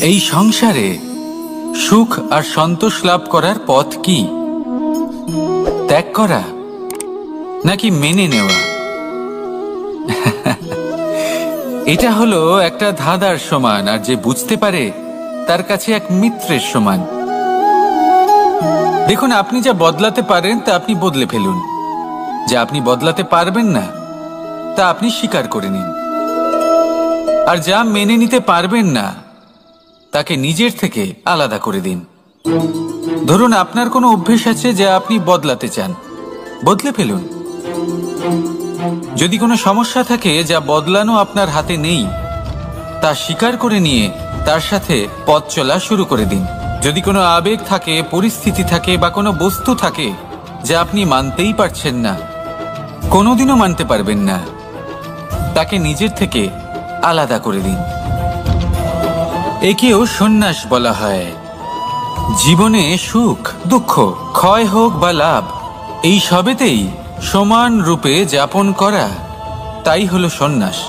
এই সংসারে সুখ আর সন্তোষ লাভ করার পথ কি? ত্যাগ করা নাকি মেনে নেওয়া? এটা হলো একটা ধাঁধার সমান, আর যে বুঝতে পারে তার কাছে এক মিত্রের সমান। দেখুন, আপনি যা বদলাতে পারেন তা আপনি বদলে ফেলুন, যা আপনি বদলাতে পারবেন না তা আপনি স্বীকার করে নিন, আর যা মেনে নিতে পারবেন না তাকে নিজের থেকে আলাদা করে দিন। ধরুন, আপনার কোনো অভ্যেস আছে যা আপনি বদলাতে চান, বদলে ফেলুন। যদি কোনো সমস্যা থাকে যা বদলানো আপনার হাতে নেই, তা স্বীকার করে নিয়ে তার সাথে পথ চলা শুরু করে দিন। যদি কোনো আবেগ থাকে, পরিস্থিতি থাকে বা কোনো বস্তু থাকে যা আপনি মানতেই পারছেন না, কোনোদিনও মানতে পারবেন না, তাকে নিজের থেকে আলাদা করে দিন। একেও সন্ন্যাস বলা হয়। জীবনে সুখ দুঃখ, ক্ষয় হোক বা লাভ, এই সবেতেই সমান রূপে যাপন করা, তাই হলো সন্ন্যাস।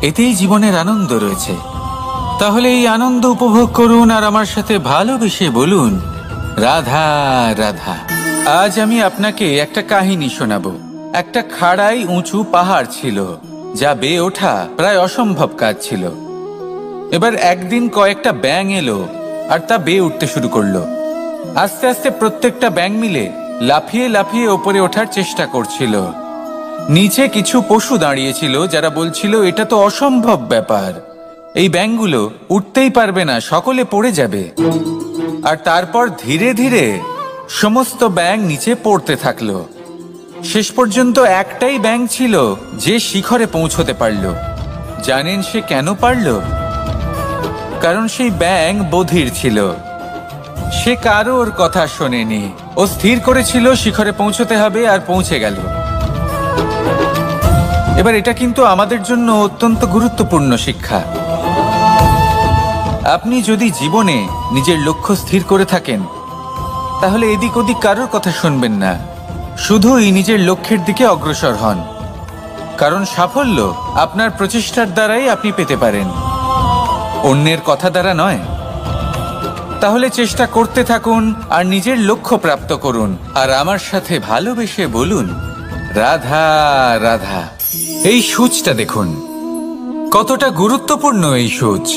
এতেই জীবনের আনন্দ রয়েছে। তাহলে এই আনন্দ উপভোগ করুন আর আমার সাথে ভালোবেসে বলুন, রাধা রাধা। আজ আমি আপনাকে একটা কাহিনী শোনাবো। একটা খাড়াই উঁচু পাহাড় ছিল, যা বেয়ে ওঠা প্রায় অসম্ভব কাজ ছিল। এবার একদিন কয়েকটা ব্যাঙ এলো আর তা বেয়ে উঠতে শুরু করলো। আস্তে আস্তে প্রত্যেকটা ব্যাঙ মিলে লাফিয়ে লাফিয়ে ওপরে ওঠার চেষ্টা করছিল। নিচে কিছু পশু দাঁড়িয়েছিল যারা বলছিল, এটা তো অসম্ভব ব্যাপার, এই ব্যাঙগুলো উঠতেই পারবে না, সকলে পড়ে যাবে। আর তারপর ধীরে ধীরে সমস্ত ব্যাঙ নিচে পড়তে থাকলো। শেষ পর্যন্ত একটাই ব্যাঙ ছিল যে শিখরে পৌঁছতে পারল। জানেন সে কেন পারল? কারণ সেই ব্যাঙ বধির ছিল। সে কারোর কথা শোনেনি। ও স্থির করেছিল শিখরে পৌঁছতে হবে, আর পৌঁছে গেল। এবার এটা কিন্তু আমাদের জন্য অত্যন্ত গুরুত্বপূর্ণ শিক্ষা। আপনি যদি জীবনে নিজের লক্ষ্য স্থির করে থাকেন, তাহলে এদিক ওদিক কারোর কথা শুনবেন না, শুধুই নিজের লক্ষ্যের দিকে অগ্রসর হন। কারণ সাফল্য আপনার প্রচেষ্টার দ্বারাই আপনি পেতে পারেন, অন্যের কথা দ্বারা নয়। তাহলে চেষ্টা করতে থাকুন আর নিজের লক্ষ্য প্রাপ্ত করুন, আর আমার সাথে ভালোবেসে বলুন, রাধা রাধা। এই সূচটা দেখুন, কতটা গুরুত্বপূর্ণ এই সূচ।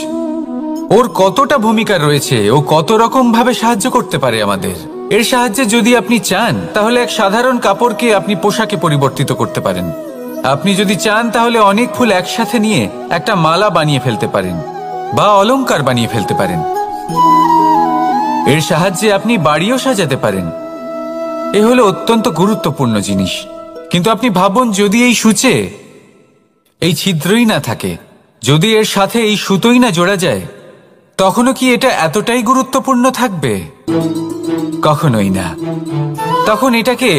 ওর কতটা ভূমিকা রয়েছে, ও কত রকম ভাবে সাহায্য করতে পারে আমাদের। এর সাহায্যে যদি আপনি চান, তাহলে এক সাধারণ কাপড়কে আপনি পোশাকে পরিবর্তিত করতে পারেন। আপনি যদি চান, তাহলে অনেক ফুল একসাথে নিয়ে একটা মালা বানিয়ে ফেলতে পারেন, বা অলংকার বানিয়ে ফেলতে পারেন। এর সাহায্যে আপনি বাড়িও সাজাতে পারেন। এ হলো অত্যন্ত গুরুত্বপূর্ণ জিনিস। কিন্তু আপনি ভাবুন, যদি এই সূচে এই ছিদ্রই না থাকে, যদি এর সাথে এই সুতোই না জোড়া যায়, তখনও কি এটা এতটাই গুরুত্বপূর্ণ থাকবে? কখনোই না। তখন এটাকে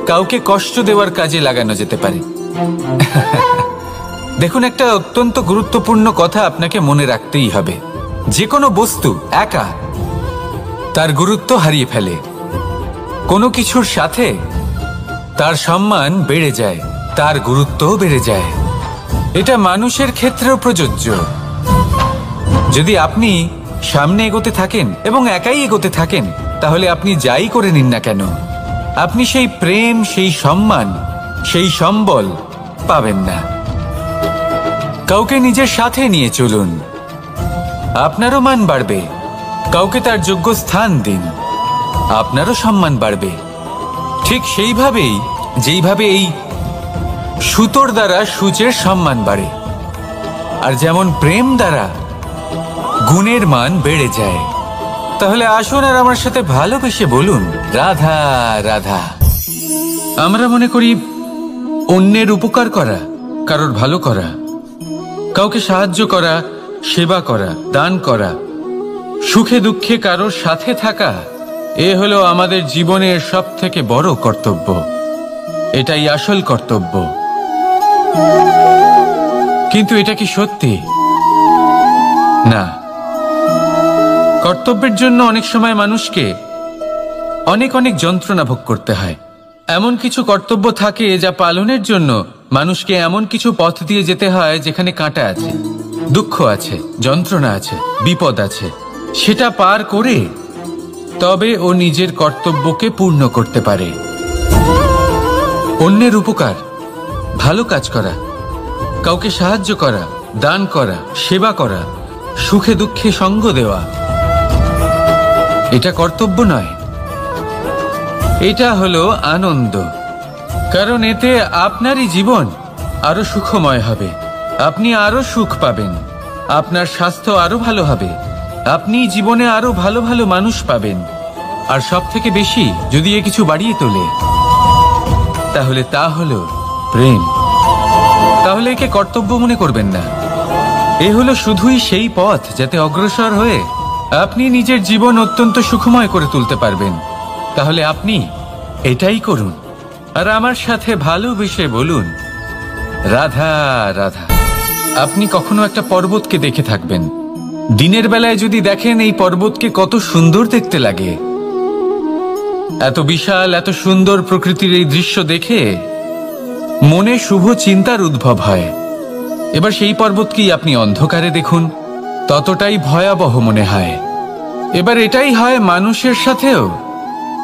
কাউকে কষ্ট দেওয়ার কাজে লাগানো যেতে পারে। দেখুন, একটা অত্যন্ত গুরুত্বপূর্ণ কথা আপনাকে মনে রাখতেই হবে। যে কোনো বস্তু একা তার গুরুত্ব হারিয়ে ফেলে, কোনো কিছুর সাথে তার সম্মান বেড়ে যায়, তার গুরুত্বও বেড়ে যায়। এটা মানুষের ক্ষেত্রেও প্রযোজ্য। যদি আপনি সামনে এগোতে থাকেন এবং একাই এগোতে থাকেন, তাহলে আপনি যাই করে নিন না কেন, আপনি সেই প্রেম, সেই সম্মান, সেই সম্বল পাবেন না। কাউকে নিজের সাথে নিয়ে চলুন, আপনারও মান বাড়বে। কাউকে তার যোগ্য স্থান দিন, আপনারও সম্মান বাড়বে। ঠিক সেইভাবেই যেইভাবে এই সুতোর দ্বারা সূচের সম্মান বাড়ে, আর যেমন প্রেম দ্বারা গুণের মান বেড়ে যায়। তাহলে আসুন আর আমার সাথে ভালোবেসে বলুন, রাধা রাধা। আমরা মনে করি অন্যের উপকার করা, কারোর ভালো করা, কাউকে সাহায্য করা, সেবা করা, দান করা, সুখে দুঃখে কারোর সাথে থাকা, এ হলো আমাদের জীবনের সবথেকে বড় কর্তব্য। এটাই আসল কর্তব্য। কিন্তু এটা কি সত্যি? না। কর্তব্যের জন্য অনেক সময় মানুষকে অনেক অনেক যন্ত্রণা ভোগ করতে হয়। এমন কিছু কর্তব্য থাকে যা পালনের জন্য মানুষকে এমন কিছু পথ দিয়ে যেতে হয় যেখানে কাঁটা আছে, দুঃখ আছে, যন্ত্রণা আছে, বিপদ আছে। সেটা পার করে তবে ও নিজের কর্তব্যকে পূর্ণ করতে পারে। অন্যের উপকার, ভালো কাজ করা, কাউকে সাহায্য করা, দান করা, সেবা করা, সুখে দুঃখে সঙ্গ দেওয়া, এটা কর্তব্য নয়, এটা হলো আনন্দ। কারণ এতে আপনারই জীবন আরো সুখময় হবে, আপনি আরো সুখ পাবেন, আপনার স্বাস্থ্য আরো ভালো হবে, আপনি জীবনে আরো ভালো ভালো মানুষ পাবেন। আর সব থেকে বেশি যদি এ কিছু বাড়িয়ে তোলে তাহলে তা হলো প্রেম। তাহলে একে কর্তব্য মনে করবেন না, এ হলো শুধুই সেই পথ যাতে অগ্রসর হয়ে আপনি নিজের জীবন অত্যন্ত সুখময় করে তুলতে পারবেন। তাহলে আপনি এটাই করুন আর আমার সাথে ভালোবেসে বলুন, রাধা রাধা। আপনি কখনো একটা পর্বতকে দেখে থাকবেন, দিনের বেলায় যদি দেখেন এই পর্বতকে কত সুন্দর দেখতে লাগে। এত বিশাল, এত সুন্দর প্রকৃতির এই দৃশ্য দেখে মনে শুভ চিন্তার উদ্ভব হয়। এবার সেই পর্বতকেই আপনি অন্ধকারে দেখুন, ততটাই ভয়াবহ মনে হয়। এবার এটাই হয় মানুষের সাথেও,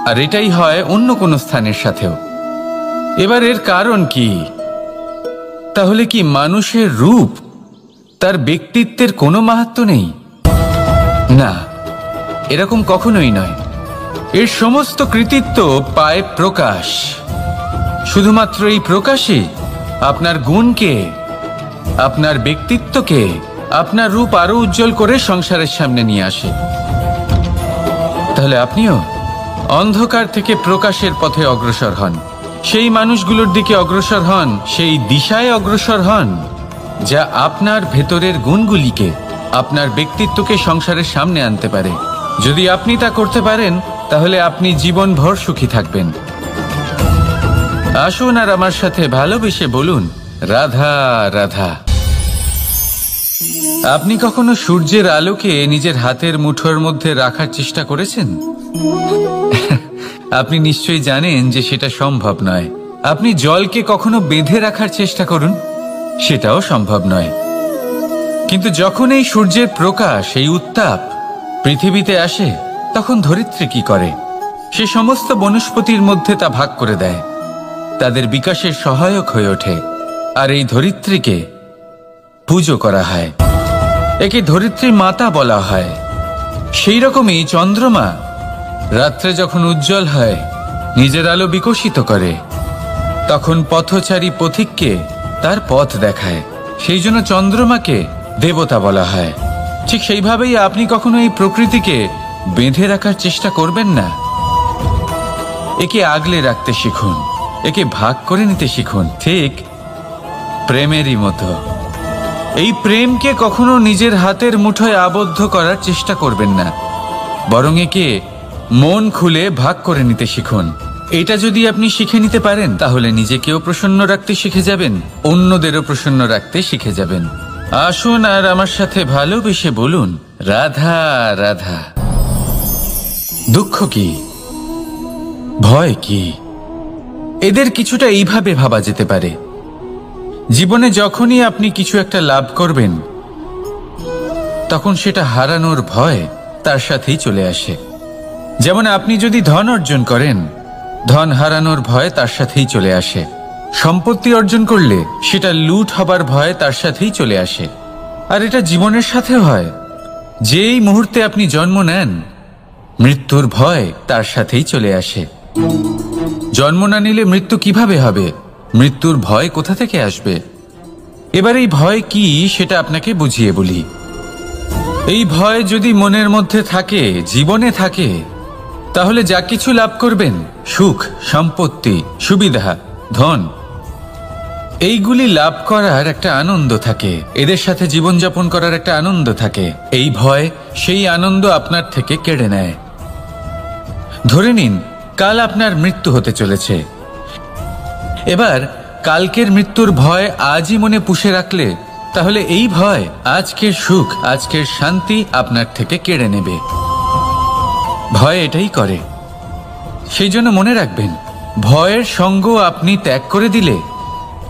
আর এটাই হয় অন্য কোনো স্থানের সাথেও। এবার এর কারণ কি? তাহলে কি মানুষের রূপ, তার ব্যক্তিত্বের কোনো মাহাত্ম্য নেই? না, এরকম কখনোই নয়। এর সমস্ত কৃতিত্ব পায় প্রকাশ। শুধুমাত্র এই প্রকাশই আপনার গুণকে, আপনার ব্যক্তিত্বকে, আপনার রূপ আরো উজ্জ্বল করে সংসারের সামনে নিয়ে আসে। তাহলে আপনিও অন্ধকার থেকে প্রকাশের পথে অগ্রসর হন, সেই মানুষগুলোর দিকে অগ্রসর হন, সেই দিশায় অগ্রসর হন যা আপনার ভেতরের গুণগুলিকে, আপনার ব্যক্তিত্বকে সংসারের সামনে আনতে পারে। যদি আপনি তা করতে পারেন তাহলে আপনি জীবনভর সুখী থাকবেন। আসুন আর আমার সাথে ভালোবেসে বলুন, রাধা রাধা। আপনি কখনো সূর্যের আলোকে নিজের হাতের মুঠোর মধ্যে রাখার চেষ্টা করেছেন? আপনি নিশ্চয়ই জানেন যে সেটা সম্ভব নয়। আপনি জলকে কখনো বেঁধে রাখার চেষ্টা করুন, সেটাও সম্ভব নয়। কিন্তু যখন এই সূর্যের প্রকাশ, এই উত্তাপ পৃথিবীতে আসে, তখন ধরিত্রী কি করে? সে সমস্ত বনস্পতির মধ্যে তা ভাগ করে দেয়, তাদের বিকাশের সহায়ক হয়ে ওঠে। আর এই ধরিত্রীকে পুজো করা হয়, একে ধরিত্রী মাতা বলা হয়। সেই রকমই চন্দ্রমা রাত্রে যখন উজ্জ্বল হয়, নিজের আলো বিকশিত করে, তখন পথচারী পথিককে তার পথ দেখায়। সেই জন্য চন্দ্রমাকে দেবতা বলা হয়। ঠিক সেইভাবেই আপনি কখনো এই প্রকৃতিকে বেঁধে রাখার চেষ্টা করবেন না। একে আগলে রাখতে শিখুন, একে ভাগ করে নিতে শিখুন, ঠিক প্রেমেরই মতো। এই প্রেমকে কখনো নিজের হাতের মুঠোয় আবদ্ধ করার চেষ্টা করবেন না, বরং একে মন খুলে ভাগ করে নিতে শিখুন। এটা যদি আপনি শিখে নিতে পারেন তাহলে নিজেকেও প্রসন্ন রাখতে শিখে যাবেন, অন্যদেরও প্রসন্ন রাখতে শিখে যাবেন। আসুন আর আমার সাথে ভালোবেসে বলুন, রাধা রাধা। দুঃখ কি, ভয় কি, এদের কিছুটা এইভাবে ভাবা যেতে পারে। জীবনে যখনই আপনি কিছু একটা লাভ করবেন, তখন সেটা হারানোর ভয় তার সাথেই চলে আসে। যেমন আপনি যদি ধন অর্জন করেন, ধন হারানোর ভয় তার সাথেই চলে আসে। সম্পত্তি অর্জন করলে সেটা লুট হবার ভয় তার সাথেই চলে আসে। আর এটা জীবনের সাথেও হয়। যেই মুহূর্তে আপনি জন্ম নেন, মৃত্যুর ভয় তার সাথেই চলে আসে। জন্ম না নিলে মৃত্যু কিভাবে হবে? মৃত্যুর ভয় কোথা থেকে আসবে? এবার এই ভয় কি সেটা আপনাকে বুঝিয়ে বলি। এই ভয় যদি মনের মধ্যে থাকে, জীবনে থাকে, তাহলে যা কিছু লাভ করবেন, সুখ, সম্পত্তি, সুবিধা, ধন, এইগুলি লাভ করার একটা আনন্দ থাকে, এদের সাথে জীবনযাপন করার একটা আনন্দ থাকে। এই ভয় সেই আনন্দ আপনার থেকে কেড়ে নেয়। ধরে নিন কাল আপনার মৃত্যু হতে চলেছে। এবার কালকের মৃত্যুর ভয় আজই মনে পুষে রাখলে তাহলে এই ভয় আজকের সুখ, আজকের শান্তি আপনার থেকে কেড়ে নেবে। ভয় এটাই করে। সেই জন্য মনে রাখবেন, ভয়ের সঙ্গ আপনি ত্যাগ করে দিলে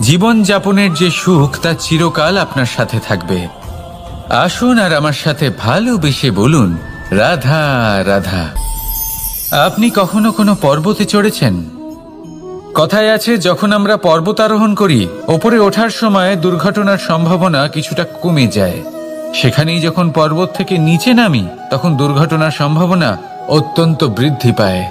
জীবন যাপনের যে সুখ তা চিরকাল আপনার সাথে থাকবে। আসুন আর আমার সাথে ভালোবেসে বলুন, রাধা রাধা। আপনি কখনো কোনো পর্বতে চড়েছেন? কথায় আছে, যখন আমরা পর্বত আরোহণ করি, ওপরে ওঠার সময় দুর্ঘটনার সম্ভাবনা কিছুটা কমে যায়। সেখানেই যখন পর্বত থেকে নিচে নামি, তখন দুর্ঘটনার সম্ভাবনা অত্যন্ত বৃদ্ধি পায়।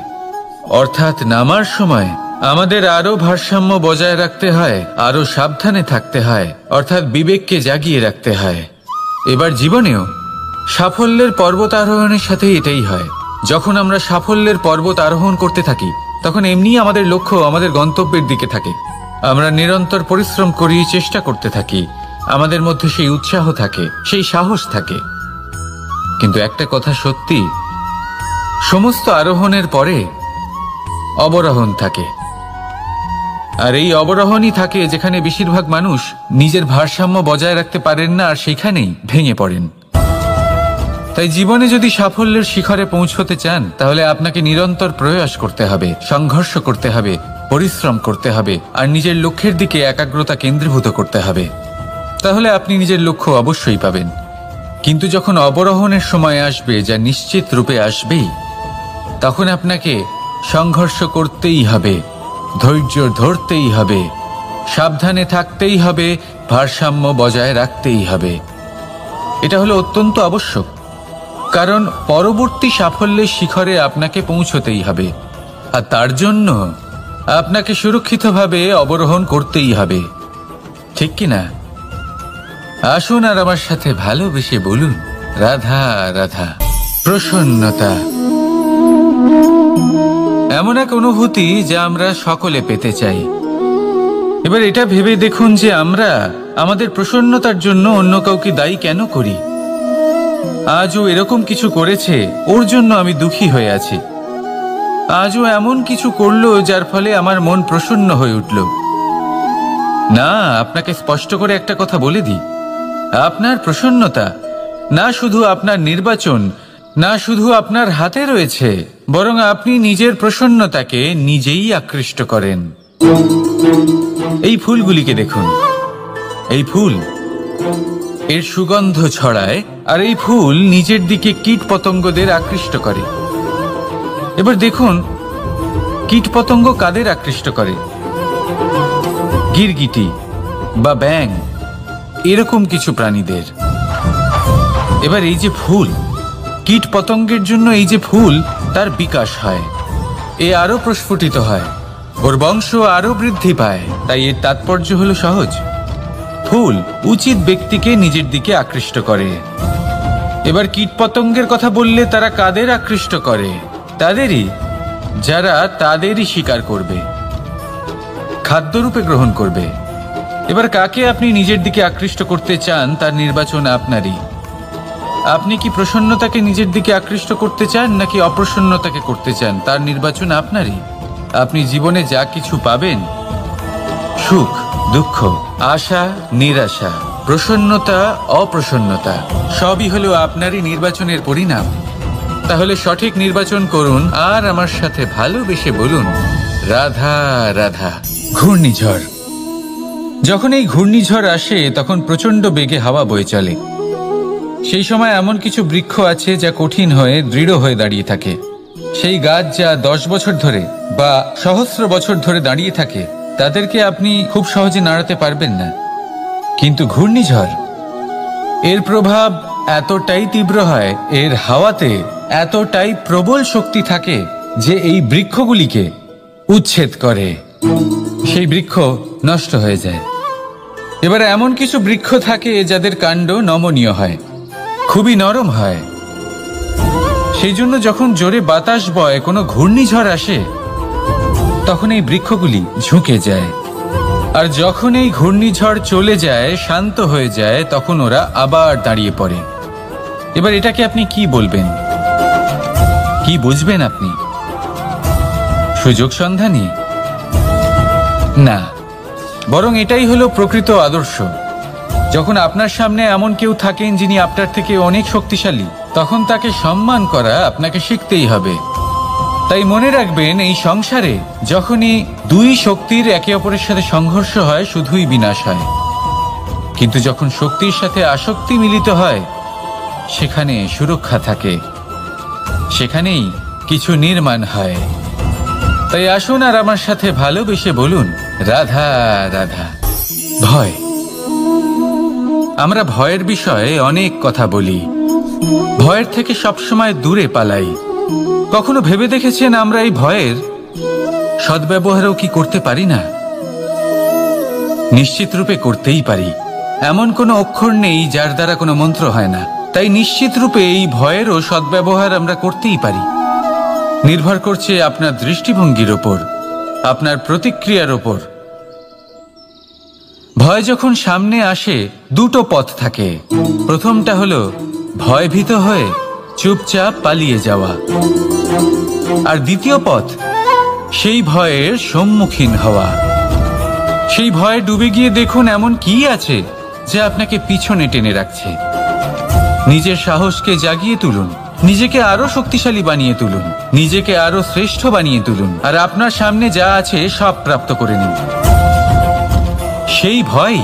অর্থাৎ নামার সময় আমাদের আরো ভারসাম্য বজায় রাখতে হয়, আরো সাবধানে থাকতে হয়, অর্থাৎ বিবেককে জাগিয়ে রাখতে হয়। এবার জীবনেও সাফল্যের পর্বত আরোহণের সাথে এটাই হয়। যখন আমরা সাফল্যের পর্বত আরোহণ করতে থাকি, তখন এমনি আমাদের লক্ষ্য আমাদের গন্তব্যের দিকে থাকে। আমরা নিরন্তর পরিশ্রম করি, চেষ্টা করতে থাকি, আমাদের মধ্যে সেই উৎসাহ থাকে, সেই সাহস থাকে। কিন্তু একটা কথা সত্যি, সমস্ত আরোহণের পরে অবরোহণ থাকে। আর এই অবরোহণই থাকে যেখানে বেশিরভাগ মানুষ নিজের ভারসাম্য বজায় রাখতে পারেন না, আর সেখানেই ভেঙে পড়েন। তাই জীবনে যদি সাফল্যের শিখরে পৌঁছতে চান, তাহলে আপনাকে নিরন্তর প্রয়াস করতে হবে, সংঘর্ষ করতে হবে, পরিশ্রম করতে হবে, আর নিজের লক্ষ্যের দিকে একাগ্রতা কেন্দ্রীভূত করতে হবে। তাহলে আপনি নিজের লক্ষ্য অবশ্যই পাবেন। কিন্তু যখন অবরোহণের সময় আসবে, যা নিশ্চিত রূপে আসবেই, তখন আপনাকে সংঘর্ষ করতেই হবে, ধৈর্য ধরতেই হবে, সাবধানে থাকতেই হবে, ভারসাম্য বজায় রাখতেই হবে। এটা হলো অত্যন্ত আবশ্যক, কারণ পরবর্তী সাফল্যের শিখরে আপনাকে পৌঁছতেই হবে, আর তার জন্য আপনাকে সুরক্ষিতভাবে অবরোহণ করতেই হবে। ঠিক কিনা? আসুন আর আমার সাথে ভালোবেসে বলুন, রাধা রাধা। প্রসন্নতা এমন এক অনুভূতি যা আমরা সকলে পেতে চাই। এবার এটা ভেবে দেখুন যে আমরা আমাদের প্রসন্নতার জন্য অন্য কাউকে দায়ী কেন করি। আজও এরকম কিছু করেছে, ওর জন্য আমি দুঃখী হয়ে আছি। আজও এমন কিছু করলো যার ফলে আমার মন প্রসন্ন হয়ে উঠল। না, আপনাকে স্পষ্ট করে একটা কথা বলে দিই, আপনার প্রসন্নতা না শুধু আপনার নির্বাচন, না শুধু আপনার হাতে রয়েছে, বরং আপনি নিজের প্রসন্নতাকে নিজেই আকৃষ্ট করেন। এই ফুলগুলিকে দেখুন, এই ফুল এর সুগন্ধ ছড়ায়, আর এই ফুল নিজের দিকে কীট পতঙ্গদের আকৃষ্ট করে। এবার দেখুন, কীট পতঙ্গ কাদের আকৃষ্ট করে? গিরগিটি বা ব্যাঙ, এরকম কিছু প্রাণীদের। এবার এই যে ফুল, কীট পতঙ্গের জন্য এই যে ফুল, তার বিকাশ হয়, এ আরো প্রস্ফুটিত হয়, ওর বংশ আরো বৃদ্ধি পায়। তাই এর তাৎপর্য হলো সহজ, ফুল উচিত ব্যক্তিকে নিজের দিকে আকৃষ্ট করে। এবার কীট পতঙ্গের কথা বললে তারা কাদের আকৃষ্ট করে? তাদেরই, যারা তাদেরই শিকার করবে, খাদ্যরূপে গ্রহণ করবে। এবার কাকে আপনি নিজের দিকে আকৃষ্ট করতে চান, তার নির্বাচন আপনারই। আপনি কি প্রসন্নতাকে নিজের দিকে আকৃষ্ট করতে চান, নাকি অপ্রসন্নতাকে করতে চান, তার নির্বাচন আপনারই। আপনি জীবনে যা কিছু পাবেন, সুখ দুঃখ, আশা নিরাশা, প্রসন্নতা অপ্রসন্নতা, সবই হলো আপনারই নির্বাচনের পরিণাম। তাহলে সঠিক নির্বাচন করুন, আর আমার সাথে ভালোবেসে বলুন, রাধা রাধা। ঘূর্ণিঝড়, যখন এই ঘূর্ণিঝড় আসে, তখন প্রচন্ড বেগে হাওয়া বয়ে চলে। সেই সময় এমন কিছু বৃক্ষ আছে যা কঠিন হয়ে দৃঢ় হয়ে দাঁড়িয়ে থাকে। সেই গাছ যা 10 বছর ধরে বা সহস্র বছর ধরে দাঁড়িয়ে থাকে, তাদেরকে আপনি খুব সহজে নাড়াতে পারবেন না। কিন্তু ঘূর্ণিঝড়, এর প্রভাব এতটাই তীব্র হয়, এর হাওয়াতে এতটাই প্রবল শক্তি থাকে যে এই বৃক্ষগুলিকে উচ্ছেদ করে, সেই বৃক্ষ নষ্ট হয়ে যায়। এবার এমন কিছু বৃক্ষ থাকে যাদের কাণ্ড নমনীয় হয়, খুবই নরম হয়। সেই জন্য যখন জোরে বাতাস বয়, কোনো ঘূর্ণিঝড় আসে, তখন এই বৃক্ষগুলি ঝুঁকে যায়। আর যখন এই ঘূর্ণিঝড় চলে যায়, শান্ত হয়ে যায়, তখন ওরা আবার দাঁড়িয়ে পড়ে। এবার এটাকে আপনি কি বলবেন, কি বুঝবেন আপনি? সুযোগ সন্ধানী? না, বরং এটাই হলো প্রকৃত আদর্শ। যখন আপনার সামনে এমন কেউ থাকেন যিনি আপনার থেকে অনেক শক্তিশালী, তখন তাকে সম্মান করা আপনাকে শিখতেই হবে। তাই মনে রাখবেন, এই সংসারে যখনই দুই শক্তির একে অপরের সাথে সংঘর্ষ হয় শুধুই বিনাশ হয়, কিন্তু যখন শক্তির সাথে আসক্তি মিলিত হয় সেখানে সুরক্ষা থাকে, সেখানেই কিছু নির্মাণ হয়। তাই আসুন আর আমার সাথে ভালোবেসে বলুন, রাধা রাধা। ভয়, আমরা ভয়ের বিষয়ে অনেক কথা বলি, ভয়ের থেকে সবসময় দূরে পালাই। কখনো ভেবে দেখেছেন আমরা এই ভয়ের সদ্ব্যবহারও কি করতে পারি না? নিশ্চিত রূপে করতেই পারি। এমন কোনো অক্ষর নেই যার দ্বারা কোনো মন্ত্র হয় না। তাই নিশ্চিত রূপে এই ভয়েরও সদ্ব্যবহার আমরা করতেই পারি। নির্ভর করছে আপনার দৃষ্টিভঙ্গির ওপর, আপনার প্রতিক্রিয়ার ওপর। ভয় যখন সামনে আসে দুটো পথ থাকে। প্রথমটা হলো ভয়ভীত হয়ে চুপচাপ পালিয়ে যাওয়া, আর দ্বিতীয় পথ সেই ভয়ের সম্মুখীন হওয়া। সেই ভয়ে ডুবে গিয়ে দেখুন এমন কি আছে যা আপনাকে পিছনে টেনে রাখছে। নিজের সাহসকে জাগিয়ে তুলুন, নিজেকে আরো শক্তিশালী বানিয়ে তুলুন, নিজেকে আরো শ্রেষ্ঠ বানিয়ে তুলুন, আর আপনার সামনে যা আছে সব প্রাপ্ত করে নিন। সেই ভয়,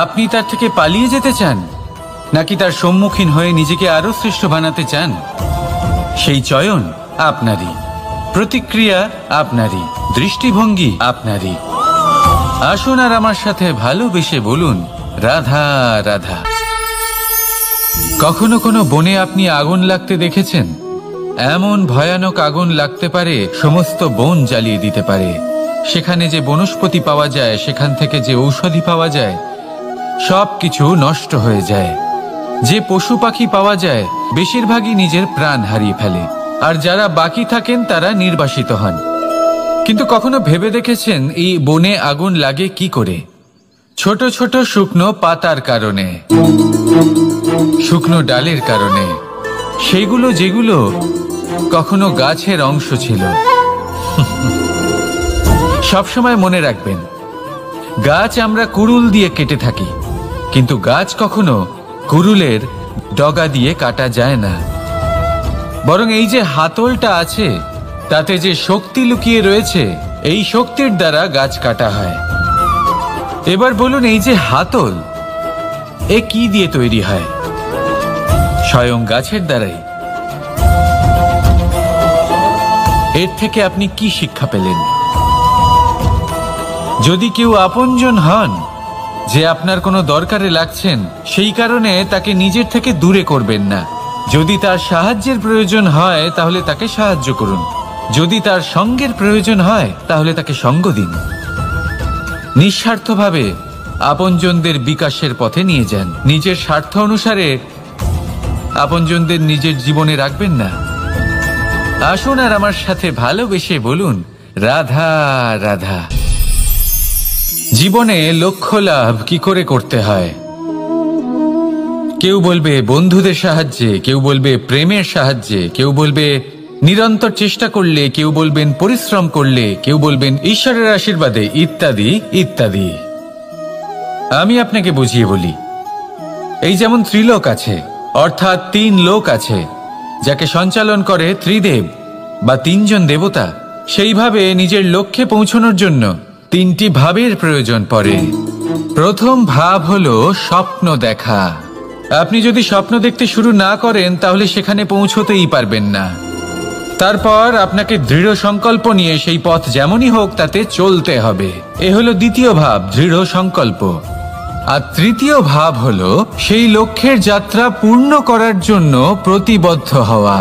আপনি তার থেকে পালিয়ে যেতে চান নাকি তার সম্মুখীন হয়ে নিজেকে আরো শ্রেষ্ঠ বানাতে চান? সেই চয়ন আপনারই, প্রতিক্রিয়া আপনারই, দৃষ্টিভঙ্গি আপনারই। আসুন আর আমার সাথে ভালোবেসে বলুন, রাধা রাধা। কখনো কোনো বনে আপনি আগুন লাগতে দেখেছেন? এমন ভয়ানক আগুন লাগতে পারে সমস্ত বন জ্বালিয়ে দিতে পারে। সেখানে যে বনস্পতি পাওয়া যায়, সেখান থেকে যে ঔষধি পাওয়া যায়, সব কিছু নষ্ট হয়ে যায়। যে পশু পাখি পাওয়া যায় বেশিরভাগই নিজের প্রাণ হারিয়ে ফেলে, আর যারা বাকি থাকেন তারা নির্বাসিত হন। কিন্তু কখনো ভেবে দেখেছেন এই বনে আগুন লাগে কি করে? ছোট ছোট শুকনো পাতার কারণে, শুকনো ডালের কারণে, সেইগুলো যেগুলো কখনো গাছের অংশ ছিল। সবসময় মনে রাখবেন, গাছ আমরা কুড়ুল দিয়ে কেটে থাকি, কিন্তু গাছ কখনো কুড়ুলের ডগা দিয়ে কাটা যায় না। বরং এই যে হাতলটা আছে তাতে যে শক্তি লুকিয়ে রয়েছে, এই শক্তির দ্বারা গাছ কাটা হয়। এবার বলুন, এই যে হাতল, এ কি দিয়ে তৈরি হয়? স্বয়ং গাছের দ্বারাই। এর থেকে আপনি কি শিক্ষা পেলেন? যদি কেউ আপনজন হন, যে আপনার কোনো দরকারে লাগছেন, সেই কারণে তাকে নিজের থেকে দূরে করবেন না। যদি তার সাহায্যের প্রয়োজন হয় তাহলে তাকে সাহায্য করুন, যদি তার সঙ্গের প্রয়োজন হয় তাহলে তাকে সঙ্গ দিন। নিঃস্বার্থভাবে আপনজনদের বিকাশের পথে নিয়ে যান। নিজের স্বার্থ অনুসারে আপনজনদের নিজের জীবনে রাখবেন না। আসুন আর আমার সাথে ভালোবেসে বলুন, রাধা রাধা। জীবনে লক্ষ্য লাভ কি করে করতে হয়? কেউ বলবে বন্ধুদের সাহায্যে, কেউ বলবে প্রেমের সাহায্যে, কেউ বলবে নিরন্তর চেষ্টা করলে, কেউ বলবেন পরিশ্রম করলে, কেউ বলবেন ঈশ্বরের আশীর্বাদে, ইত্যাদি ইত্যাদি। আমি আপনাকে বুঝিয়ে বলি, এই যেমন ত্রিলোক আছে, অর্থাৎ 3 লোক আছে, যাকে সঞ্চালন করে ত্রিদেব বা 3 জন দেবতা। সেইভাবে নিজের লক্ষ্যে পৌঁছানোর জন্য 3টি ভাবের প্রয়োজন পড়ে। প্রথম ভাব হলো স্বপ্ন দেখা। আপনি যদি স্বপ্ন দেখতে শুরু না করেন তাহলে সেখানে পৌঁছতেই পারবেন না। তারপর আপনাকে দৃঢ় সংকল্প নিয়ে সেই পথ যেমনই হোক তাতে চলতে হবে। এ হলো দ্বিতীয় ভাব, দৃঢ় সংকল্প। আর তৃতীয় ভাব হলো সেই লক্ষ্যের যাত্রা পূর্ণ করার জন্য প্রতিবদ্ধ হওয়া।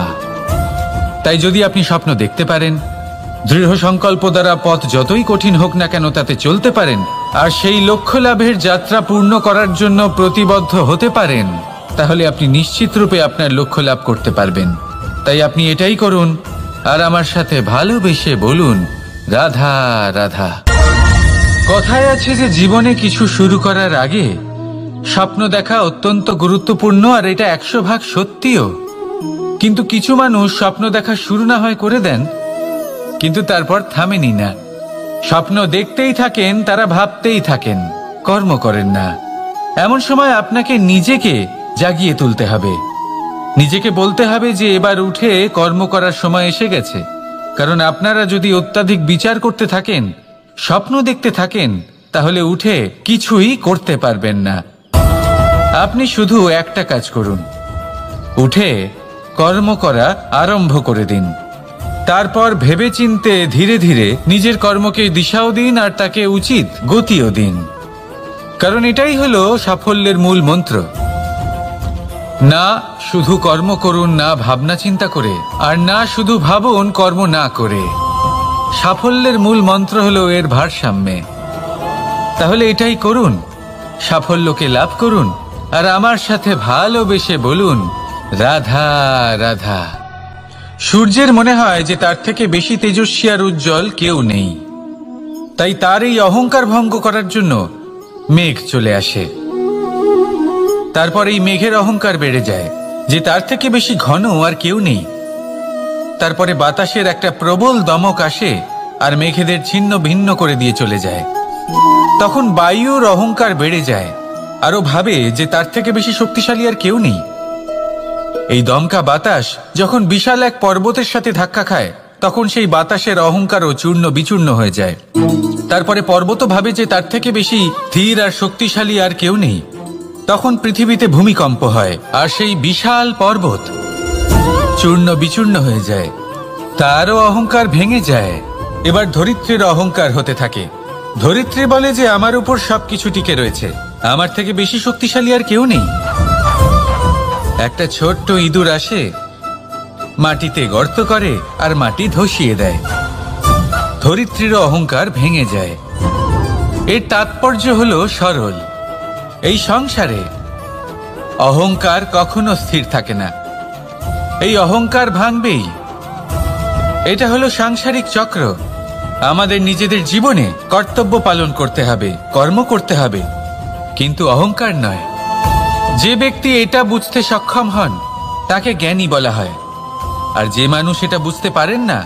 তাই যদি আপনি স্বপ্ন দেখতে পারেন, দৃঢ় সংকল্প দ্বারা পথ যতই কঠিন হোক না কেন তাতে চলতে পারেন, আর সেই লক্ষ্য লাভের যাত্রা পূর্ণ করার জন্য প্রতিবদ্ধ হতে পারেন, তাহলে আপনি নিশ্চিত রূপে আপনার লক্ষ্য লাভ করতে পারবেন। তাই আপনি এটাই করুন আর আমার সাথে ভালোবেসে বলুন, রাধা রাধা। কথায় আছে যে জীবনে কিছু শুরু করার আগে স্বপ্ন দেখা অত্যন্ত গুরুত্বপূর্ণ, আর এটা 100% সত্যিও। কিন্তু কিছু মানুষ স্বপ্ন দেখা শুরু না হয় করে দেন, কিন্তু তারপর থামেনি না। স্বপ্ন দেখতেই থাকেন, তারা ভাবতেই থাকেন, কর্ম করেন না। এমন সময় আপনাকে নিজেকে জাগিয়ে তুলতে হবে। নিজেকে বলতে হবে যে এবার উঠে কর্ম করার সময় এসে গেছে। কারণ আপনারা যদি অত্যাধিক বিচার করতে থাকেন, স্বপ্ন দেখতে থাকেন, তাহলে উঠে কিছুই করতে পারবেন না। আপনি শুধু একটা কাজ করুন, উঠে কর্ম করা আরম্ভ করে দিন। তারপর ভেবেচিন্তে ধীরে ধীরে নিজের কর্মকে দিশাও দিন আর তাকে উচিত গতিও দিন। কারণ এটাই হলো সাফল্যের মূল মন্ত্র। না শুধু কর্ম করুন না ভাবনা চিন্তা করে, আর না শুধু ভাবুন কর্ম না করে। সাফল্যের মূল মন্ত্র হলো এর ভারসাম্যে। তাহলে এটাই করুন, সাফল্যকে লাভ করুন, আর আমার সাথে ভালোবেসে বলুন রাধা রাধা। সূর্যের মনে হয় যে তার থেকে বেশি তেজস্বী আর উজ্জ্বল কেউ নেই, তাই তার এই অহংকার ভঙ্গ করার জন্য মেঘ চলে আসে। তারপর এই মেঘের অহংকার বেড়ে যায় যে তার থেকে বেশি ঘন আর কেউ নেই। তারপরে বাতাসের একটা প্রবল দমক আসে আর মেঘেদের ছিন্ন ভিন্ন করে দিয়ে চলে যায়। তখন বায়ুর অহংকার বেড়ে যায়, আরো ভাবে যে তার থেকে বেশি শক্তিশালী আর কেউ নেই। এই দমকা বাতাস যখন বিশাল এক পর্বতের সাথে ধাক্কা খায়, তখন সেই বাতাসের অহংকারও চূর্ণ বিচূর্ণ হয়ে যায়। তারপরে পর্বত ভাবে যে তার থেকে বেশি স্থির আর শক্তিশালী আর কেউ নেই। তখন পৃথিবীতে ভূমিকম্প হয় আর সেই বিশাল পর্বত চূর্ণ বিচূর্ণ হয়ে যায়, তারও অহংকার ভেঙে যায়। এবার ধরিত্রীর অহংকার হতে থাকে। ধরিত্রী বলে যে আমার উপর সবকিছু টিকে রয়েছে, আমার থেকে বেশি শক্তিশালী আর কেউ নেই। একটা ছোট্ট ইঁদুর আসে, মাটিতে গর্ত করে আর মাটি ধসিয়ে দেয়। ধরিত্রীর অহংকার ভেঙে যায়। এর তাৎপর্য হলো সরল, এই সংসারে অহংকার কখনো স্থির থাকে না, এই অহংকার ভাঙবেই। এটা হলো সাংসারিক চক্র। আমাদের নিজেদের জীবনে কর্তব্য পালন করতে হবে, কর্ম করতে হবে, কিন্তু অহংকার নয়। যে ব্যক্তি এটা বুঝতে সক্ষম হন তাকে জ্ঞানী বলা হয়, আর যে মানুষ এটা বুঝতে পারেন না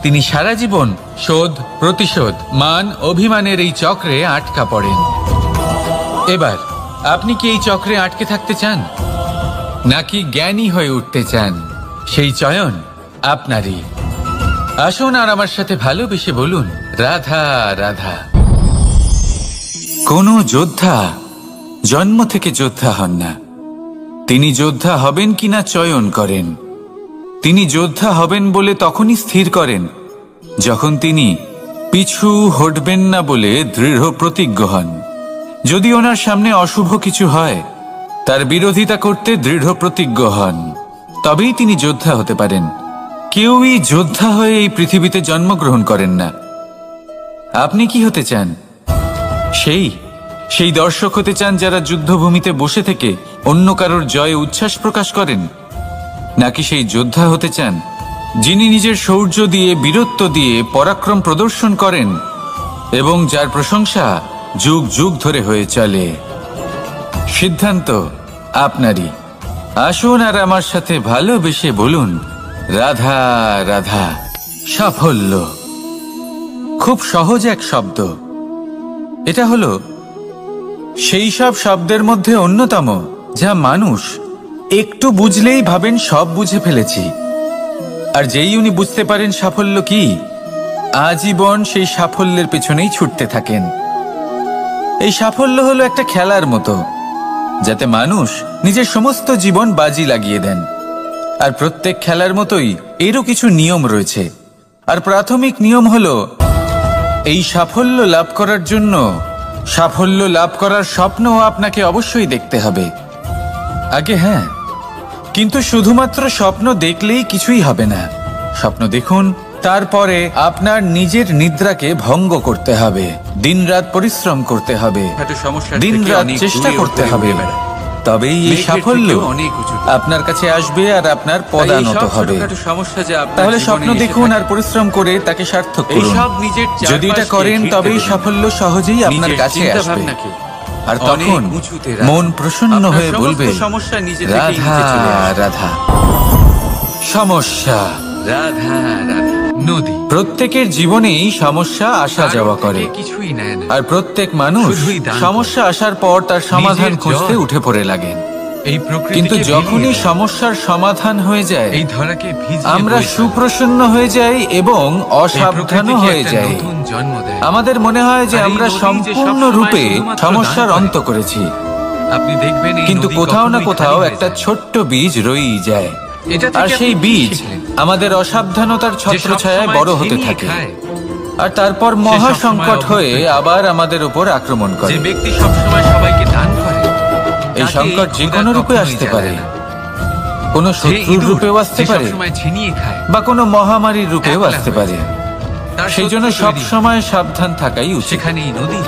তিনি সারা জীবন শোধ প্রতিশোধ মান অভিমানের এই চক্রে আটকা পড়েন। এবার আপনি কি এই চক্রে আটকে থাকতে চান নাকি জ্ঞানী হয়ে উঠতে চান? সেই চয়ন আপনারই। আসুন আর আমার সাথে ভালোবেসে বলুন রাধা রাধা। কোনো যোদ্ধা জন্ম থেকে যোদ্ধা হন না, তিনি যোদ্ধা হবেন কিনা চয়ন করেন। তিনি যোদ্ধা হবেন বলে তখনই স্থির করেন যখন তিনি পিছু হটবেন না বলে দৃঢ় প্রতিজ্ঞ হন। যদি ওনার সামনে অশুভ কিছু হয়, তার বিরোধিতা করতে দৃঢ় প্রতিজ্ঞ হন, তবেই তিনি যোদ্ধা হতে পারেন। কেউই যোদ্ধা হয়ে এই পৃথিবীতে জন্মগ্রহণ করেন না। আপনি কি হতে চান? সেই দর্শক হতে চান যারা যুদ্ধভূমিতে বসে থেকে অন্য কারোর জয়ে উচ্ছ্বাস প্রকাশ করেন, নাকি সেই যোদ্ধা হতে চান যিনি নিজের শৌর্য দিয়ে বীরত্ব দিয়ে পরাক্রম প্রদর্শন করেন এবং যার প্রশংসা যুগ যুগ ধরে হয়ে চলে? সিদ্ধান্ত আপনারই। আসুন আর আমার সাথে ভালোবেসে বলুন রাধা রাধা। সাফল্য খুব সহজ এক শব্দ। এটা হলো সেই সব শব্দের মধ্যে অন্যতম যা মানুষ একটু বুঝলেই ভাবেন সব বুঝে ফেলেছি, আর যেই উনি বুঝতে পারেন সাফল্য কি, আজীবন সেই সাফল্যের পেছনেই ছুটতে থাকেন। এই সাফল্য হলো একটা খেলার মতো, যাতে মানুষ নিজের সমস্ত জীবন বাজি লাগিয়ে দেন। আর প্রত্যেক খেলার মতোই এরও কিছু নিয়ম রয়েছে। আর প্রাথমিক নিয়ম হলো এই সাফল্য লাভ করার জন্য সাফল্য লাভ করার স্বপ্ন আপনাকে অবশ্যই দেখতে হবে আগে। হ্যাঁ, কিন্তু শুধুমাত্র স্বপ্ন দেখলেই কিছুই হবে না। স্বপ্ন দেখুন, তারপরে আপনার নিজের নিদ্রাকে ভঙ্গ করতে হবে, দিনরাত পরিশ্রম করতে হবে, দিনরাত চেষ্টা করতে হবে, তবেই এই সাফল্য আপনার কাছে আসবে আর আপনার পদানত হবে। তাহলে স্বপ্ন দেখুন আর পরিশ্রম করে তাকে সার্থক করুন। যদি এটা করেন তবেই সাফল্য সহজেই আপনার কাছে আসবে। আর তখন মন প্রসন্ন হয়ে বলবে রাধা রাধা। সমস্যা রাধা রাধা। নদী প্রত্যেকের জীবনেই সমস্যা আসা যাওয়া করে, আর প্রত্যেক মানুষ সমস্যা আসার পর তার সমাধান খুঁজতে উঠে পড়ে লাগেন। এই প্রকৃতিকে কিন্তু যখনই বিলিয়ে দাও। সমস্যার সমাধান হয়ে যায় এই ধরাকে ভিজিয়ে আমরা বয়ে চলো। সুপ্রসন্ন হয়ে যাই এবং এই অসাবধানও প্রকৃতিকে হয়ে একটা যাই। নতুন জন্ম দেয়। আমাদের মনে হয় যে আর এই আমরা নদী যে সম্পূর্ণ সবসময় রূপে শুধুমাত্র সমস্যার দান করে। অন্ত করেছি, আপনি দেখবেন এই কিন্তু নদী কোথাও না কখনোই কোথাও খালি হয়ে একটা যায় না। ছোট্ট বীজ রয়েই যায়। এটা থেকে আর সেই আপনি কি বীজ শিখলেন? আমাদের অসাবধানতার যে ছত্রছায়ায় সবসময় বড় হতে ছিনিয়ে থাকে, খায়। আর তারপর সে মহা সবসময় সংকট হয়ে অবহেলিত। আবার আমাদের উপর আক্রমণ করে। যে ব্যক্তি সবসময় সবাইকে দান করে, এই তাকে সংকট যে ক্ষুধা কোনো রূপে কখনোই আসতে জ্বালায় পারে, না। কোনো যে শত্রুর ইঁদুর রূপেও আসতে যে পারে, সবসময় ছিনিয়ে খায়, বা কোনো মহামারীর রূপেও একলা আসতে হয়ে পারে। যায়। তার সেই জন্য শত্রু সব তৈরি হয়। সময় সাবধান থাকাই উচিত। সেখানেই নদী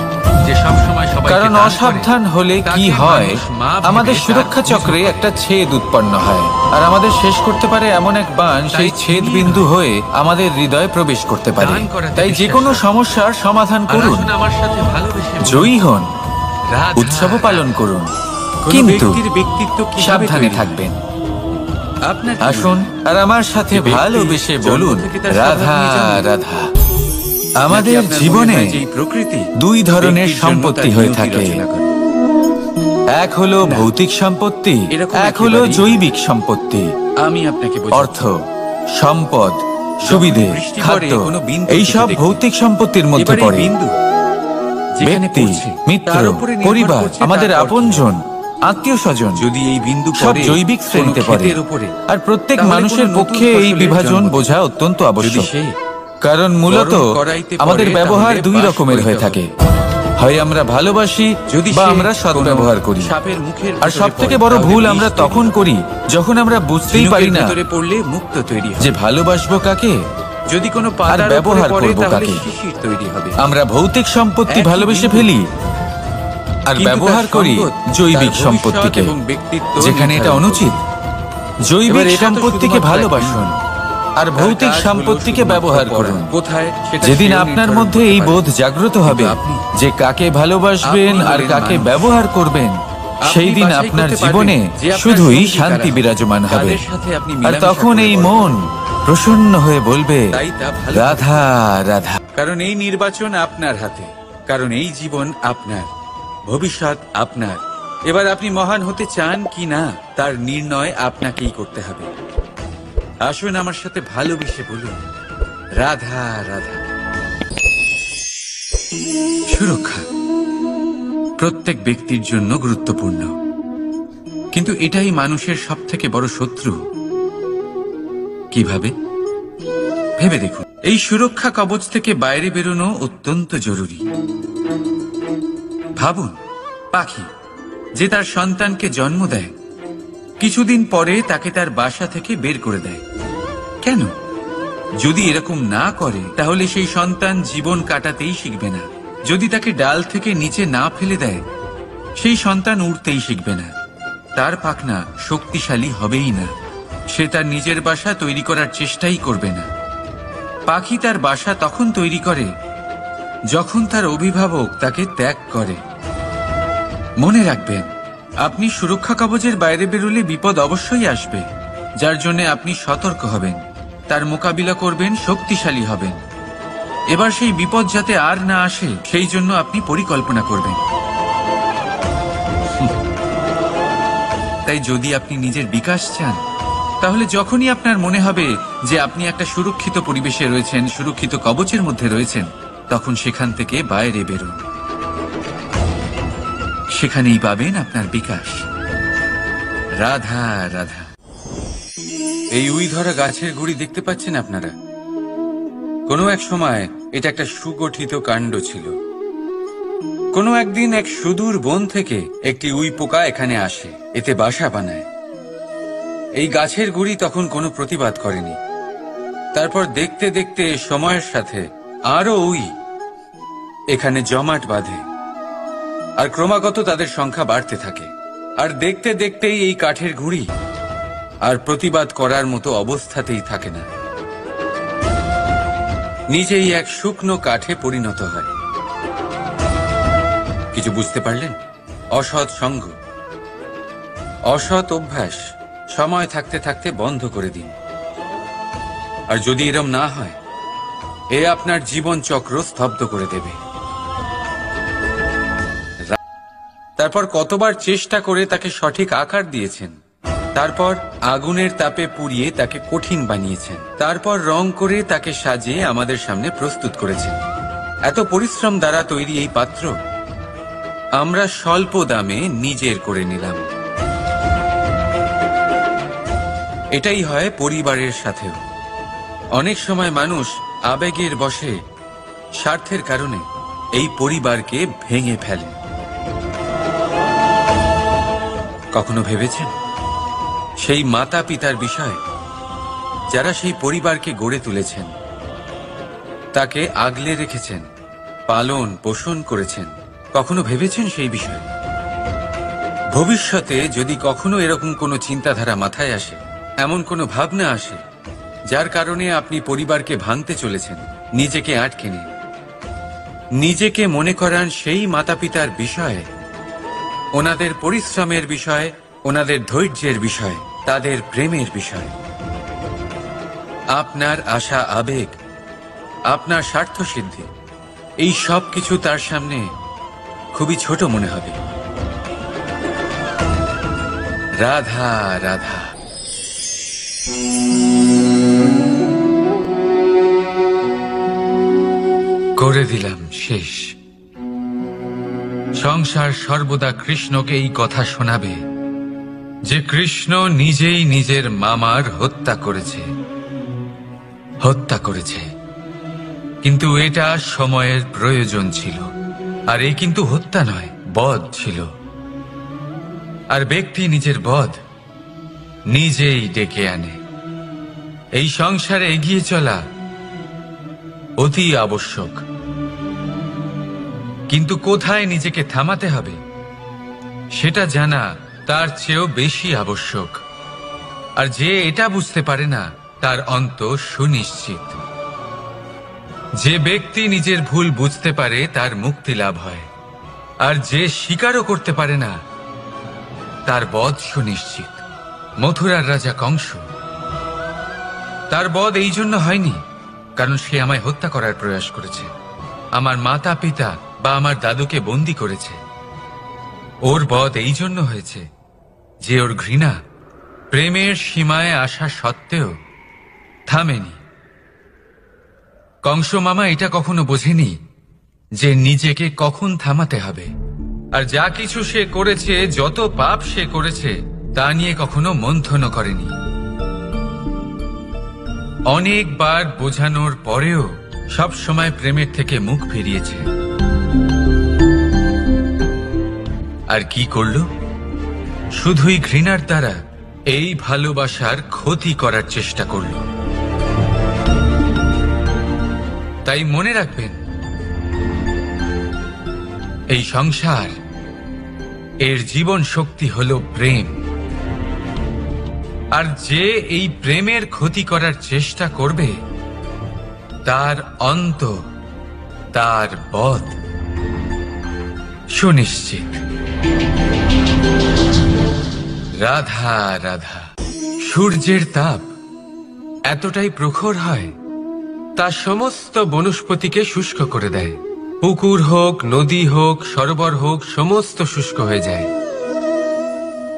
যে সবসময় সবাইকে কারণ দান করে, অসাবধান হলে কি তাকে হয়, মানুষ মা ভেবে আমাদের তার সুরক্ষা পুজো চক্রে করে। একটা ছেদ উৎপন্ন হয়, আর আমাদের শেষ করতে পারে এমন এক বাণ তাই সেই ছেদ ছিনিয়ে বিন্দু হয়ে আমাদের হৃদয়ে প্রবেশ করতে পারে। দান করাতে তাই যে বিশ্বাস কোনো রাখুন। সমস্যার সমাধান আর করুন, আসুন আমার সাথে ভালোবেসে বলুন, জয়ী হন, রাধা, উৎসবও পালন রাধা। করুন, কোনো কিন্তু ব্যক্তির ব্যক্তিত্ব কিভাবে সাবধানে তৈরি হয়? থাকবেন। আপনার কি আসুন মনে হয়? আর আমার সাথে যে ব্যক্তি ভালোবেসে জন্ম বলুন, থেকে তার রাধা স্বভাব নিয়ে জন্ম। রাধা। নাকি আমাদের আপনার জীবনে মনে হয় যে এই প্রকৃতি দুই ধরনের ব্যক্তির জন্য সম্পত্তি তার হয়ে নিয়তি থাকে। রচনা করে? এক হলো ভৌতিক সম্পত্তি, এরকম এক হলো একেবারেই জৈবিক সম্পত্তি। আমি আপনাকে বোঝাচ্ছি। অর্থ, সম্পদ, সুবিধে, বৃষ্টি পড়ে, খাদ্য, কোনো বিন্দু এইসব থেকে দেখুন। ভৌতিক সম্পত্তির মধ্যে এবারে এই পড়ে। বিন্দু যেখানে ব্যক্তি, পড়ছে, মিত্র, তার উপরে নির্ভর পরিবার, করছে আমাদের তার অর্থ। আপনজন, আত্মীয় স্বজন, যদি এই বিন্দু সব পড়ে জৈবিক কোনো শ্রেণীতে পড়ে। ক্ষেতের উপরে, আর প্রত্যেক তাহলে মানুষের কোনো নতুন পক্ষে এই ফসলের বিভাজন জন্ম দেয়। বোঝা অত্যন্ত যদি আবশ্যক। সে কারণ মূলত গরম কড়াইতে পড়ে, আমাদের ব্যবহার তাহলে দুই বাষ্প রকমের হয়ে হইতে থাকে, হয় আমরা ভালোবাসি যদি বা সে আমরা সদ্ব্যবহার কোনো করি। সাপের মুখের আর ভেতরে সব থেকে পড়ে, বড় তাহলে ভুল বিষ আমরা তৈরি তখন হয়। করি যখন আমরা বুঝতেই ঝিনুকের পারি না ভেতরে পড়লে মুক্ত তৈরি হয়। যে ভালোবাসবো কাকে, যদি কোনো পাতার উপরে ব্যবহার পড়ে, করবো তাহলে কাকে। শিশির তৈরি হবে। আমরা ভৌতিক সম্পত্তি একই ভালোবেসে বিন্দু। ফেলি আর কিন্তু ব্যবহার তার করি সঙ্গত জৈবিক তার ভবিষ্যৎ সম্পত্তিকে, এবং ব্যক্তিত্ব যেখানে এটা নির্ধারণ অনুচিত। করবে। জৈবিক এবার এটা তো সম্পত্তিকে শুধুমাত্র ভালোবাসুন আর তার ভৌতিক কাজ হলো সম্পত্তিকে শুধুমাত্র ব্যবহার পড়া। করুন। কোথায় সেটা যেদিন সেও আপনার নির্ধারণ মধ্যে করতে এই পারে। বোধ জাগ্রত হবে কিন্তু আপনি যে কাকে ভালোবাসবেন আপনি আর হলেন কাকে মানুষ। ব্যবহার করবেন, আপনি সেই দিন বাছাই আপনার করতে জীবনে পারবেন যে আপনার শুধুই সঙ্গী শান্তি কারা, বিরাজমান হবে। কাদের সাথে আপনি আর মেলামেশা তখন করে এই বড় মন প্রসন্ন হয়ে বলবে, তাই তা ভালো। রাধা রাধা। কারণ এই নির্বাচন আপনার হাতে, কারণ এই জীবন আপনার, ভবিষ্যৎ আপনার। এবার আপনি মহান হতে চান কি না তার নির্ণয় আপনাকেই করতে হবে। আসুন আমার সাথে ভালোবেসে বলুন, রাধা রাধা। সুরক্ষা প্রত্যেক ব্যক্তির জন্য গুরুত্বপূর্ণ, কিন্তু এটাই মানুষের সবথেকে বড় শত্রু। কিভাবে? ভেবে দেখুন। এই সুরক্ষা কবচ থেকে বাইরে বেরোনো অত্যন্ত জরুরি। ভাবুন, পাখি যে তার সন্তানকে জন্ম দেয়, কিছুদিন পরে তাকে তার বাসা থেকে বের করে দেয়। কেন? যদি এরকম না করে তাহলে সেই সন্তান জীবন কাটাতেই শিখবে না। যদি তাকে ডাল থেকে নিচে না ফেলে দেয়, সেই সন্তান উড়তেই শিখবে না। তার পাখনা শক্তিশালী হবেই না। সে তার নিজের বাসা তৈরি করার চেষ্টাই করবে না। পাখি তার বাসা তখন তৈরি করে যখন তার অভিভাবক তাকে ত্যাগ করে। মনে রাখবেন, আপনি সুরক্ষা কবচের বাইরে বেরোলে বিপদ অবশ্যই আসবে, যার জন্য আপনি সতর্ক হবেন, তার মোকাবিলা করবেন, শক্তিশালী হবেন। এবার সেই বিপদ যাতে আর না আসে সেই জন্য আপনি পরিকল্পনা করবেন। তাই যদি আপনি নিজের বিকাশ চান, তাহলে যখনই আপনার মনে হবে যে আপনি একটা সুরক্ষিত পরিবেশে রয়েছেন, সুরক্ষিত কবচের মধ্যে রয়েছেন, তখন সেখান থেকে বাইরে বেরোন। সেখানেই পাবেন আপনার বিকাশ। রাধা রাধা। এই উই ধরা গাছের গুড়ি দেখতে পাচ্ছেন আপনারা? কোনো এক সময় এটা একটা সুগঠিত কাণ্ড ছিল। কোনো একদিন এক সুদূর বন থেকে একটি উই পোকা এখানে আসে, এতে বাসা বানায়। এই গাছের গুড়ি তখন কোনো প্রতিবাদ করেনি। তারপর দেখতে দেখতে সময়ের সাথে আরো উই এখানে জমাট বাঁধে, আর ক্রমাগত তাদের সংখ্যা বাড়তে থাকে। আর দেখতে দেখতেই এই কাঠের গুঁড়ি আর প্রতিবাদ করার মতো অবস্থাতেই থাকে না, নিজেই এক শুকনো কাঠে পরিণত হয়। কিছু বুঝতে পারলেন? অসৎ সঙ্গ, অসৎ অভ্যাস সময় থাকতে থাকতে বন্ধ করে দিন। আর যদি এরম না হয়, এ আপনার জীবন চক্র স্তব্ধ করে দেবে। তারপর কতবার চেষ্টা করে তাকে সঠিক আকার দিয়েছেন, তারপর আগুনের তাপে পুড়িয়ে তাকে কঠিন বানিয়েছেন, তারপর রং করে তাকে সাজিয়ে আমাদের সামনে প্রস্তুত করেছেন। এত পরিশ্রম দ্বারা তৈরি এই পাত্র আমরা স্বল্প দামে নিজের করে নিলাম। এটাই হয় পরিবারের সাথেও। অনেক সময় মানুষ আবেগের বশে, স্বার্থের কারণে এই পরিবারকে ভেঙে ফেলে। কখনো ভেবেছেন সেই মাতা পিতার বিষয়ে, যারা সেই পরিবারকে গড়ে তুলেছেন, তাকে আগলে রেখেছেন, পালন পোষণ করেছেন? কখনো ভেবেছেন সেই বিষয়ে? ভবিষ্যতে যদি কখনো এরকম কোনো চিন্তাধারা মাথায় আসে, এমন কোনো ভাবনা আসে যার কারণে আপনি পরিবারকে ভাঙতে চলেছেন, নিজেকে আটকে নিন। নিজেকে মনে করান সেই মাতা পিতার বিষয়ে, ওনাদের পরিশ্রমের বিষয়, ওনাদের ধৈর্যের বিষয়, তাদের প্রেমের বিষয়। আপনার আশা, আবেগ, আপনার স্বার্থসিদ্ধি, এই সব কিছু তার সামনে খুবই ছোট মনে হবে। রাধা রাধা। করে দিলাম শেষ। সংসার সর্বদা কৃষ্ণকে এই কথা শোনাবে যে কৃষ্ণ নিজেই নিজের মামার হত্যা করেছে। কিন্তু এটা সময়ের প্রয়োজন ছিল। আর এই কিন্তু হত্যা নয়, বধ ছিল। আর ব্যক্তি নিজের বধ নিজেই ডেকে আনে। এই সংসারে এগিয়ে চলা অতি আবশ্যক, কিন্তু কোথায় নিজেকে থামাতে হবে সেটা জানা তার চেয়েও বেশি আবশ্যক। আর যে এটা বুঝতে পারে না তার অন্ত সুনিশ্চিত। যে ব্যক্তি নিজের ভুল বুঝতে পারে তার মুক্তি লাভ হয়, আর যে স্বীকারও করতে পারে না তার বধ সুনিশ্চিত। মথুরার রাজা কংস, তার বধ এই জন্য হয়নি কারণ সে আমায় হত্যা করার প্রয়াস করেছে, আমার মাতা পিতা বা আমার দাদুকে বন্দী করেছে। ওর বধ এই জন্য হয়েছে যে ওর ঘৃণা প্রেমের সীমায় আসা সত্ত্বেও থামেনি। কংস মামা এটা কখনো বোঝেনি যে নিজেকে কখন থামাতে হবে। আর যা কিছু সে করেছে, যত পাপ সে করেছে, তা নিয়ে কখনো মন্থনও করেনি। অনেকবার বোঝানোর পরেও সব সময় প্রেমের থেকে মুখ ফিরিয়েছে। আর কি করল? শুধুই ঘৃণার দ্বারা এই ভালোবাসার ক্ষতি করার চেষ্টা করল। তাই মনে রাখবেন, এই সংসার, এর জীবন শক্তি হল প্রেম। আর যে এই প্রেমের ক্ষতি করার চেষ্টা করবে তার অন্ত, তার বধ সুনিশ্চিত। রাধা রাধা। সূর্যের তাপ এতটাই প্রখর হয় তা সমস্ত বনস্পতিকে শুষ্ক করে দেয়। পুকুর হোক, নদী হোক, সরোবর হোক, সমস্ত শুষ্ক হয়ে যায়।